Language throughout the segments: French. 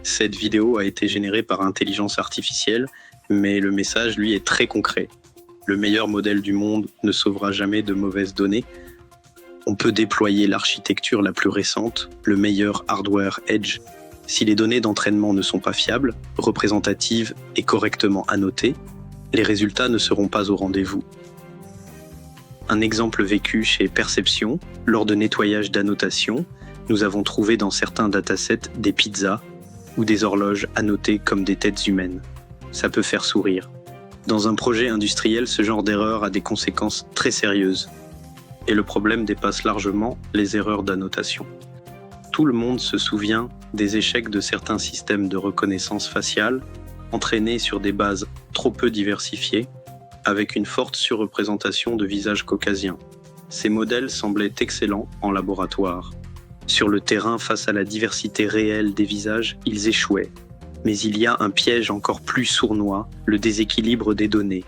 Cette vidéo a été générée par intelligence artificielle, mais le message, lui, est très concret. Le meilleur modèle du monde ne sauvera jamais de mauvaises données. On peut déployer l'architecture la plus récente, le meilleur hardware edge. Si les données d'entraînement ne sont pas fiables, représentatives et correctement annotées, les résultats ne seront pas au rendez-vous. Un exemple vécu chez Perception, lors de nettoyage d'annotation, nous avons trouvé dans certains datasets des pizzas ou des horloges annotées comme des têtes humaines. Ça peut faire sourire. Dans un projet industriel, ce genre d'erreur a des conséquences très sérieuses. Et le problème dépasse largement les erreurs d'annotation. Tout le monde se souvient des échecs de certains systèmes de reconnaissance faciale, entraînés sur des bases trop peu diversifiées, avec une forte surreprésentation de visages caucasiens. Ces modèles semblaient excellents en laboratoire. Sur le terrain, face à la diversité réelle des visages, ils échouaient. Mais il y a un piège encore plus sournois, le déséquilibre des données.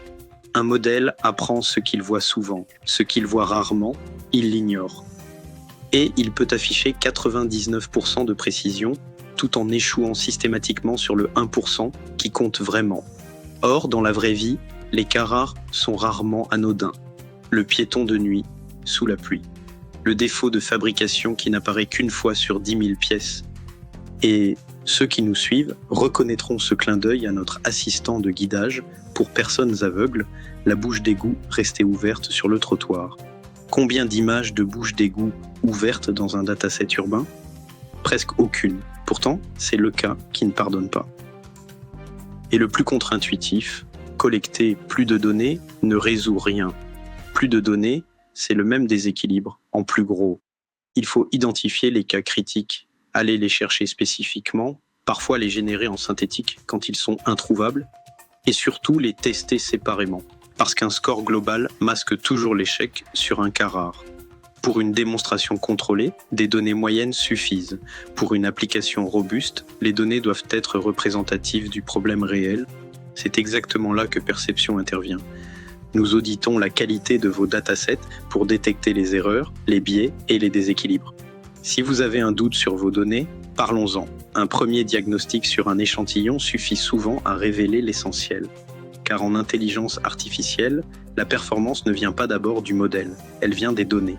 Un modèle apprend ce qu'il voit souvent, ce qu'il voit rarement, il l'ignore. Et il peut afficher 99% de précision, tout en échouant systématiquement sur le 1% qui compte vraiment. Or, dans la vraie vie, les cas rares sont rarement anodins. Le piéton de nuit, sous la pluie. Le défaut de fabrication qui n'apparaît qu'une fois sur 10 000 pièces. Et ceux qui nous suivent reconnaîtront ce clin d'œil à notre assistant de guidage pour personnes aveugles, la bouche d'égout restée ouverte sur le trottoir. Combien d'images de bouches d'égout ouvertes dans un dataset urbain ? Presque aucune. Pourtant, c'est le cas qui ne pardonne pas. Et le plus contre-intuitif, collecter plus de données ne résout rien. Plus de données, c'est le même déséquilibre, en plus gros. Il faut identifier les cas critiques, aller les chercher spécifiquement, parfois les générer en synthétique quand ils sont introuvables, et surtout les tester séparément, parce qu'un score global masque toujours l'échec sur un cas rare. Pour une démonstration contrôlée, des données moyennes suffisent. Pour une application robuste, les données doivent être représentatives du problème réel. C'est exactement là que Perception intervient. Nous auditons la qualité de vos datasets pour détecter les erreurs, les biais et les déséquilibres. Si vous avez un doute sur vos données, parlons-en. Un premier diagnostic sur un échantillon suffit souvent à révéler l'essentiel. Car en intelligence artificielle, la performance ne vient pas d'abord du modèle, elle vient des données.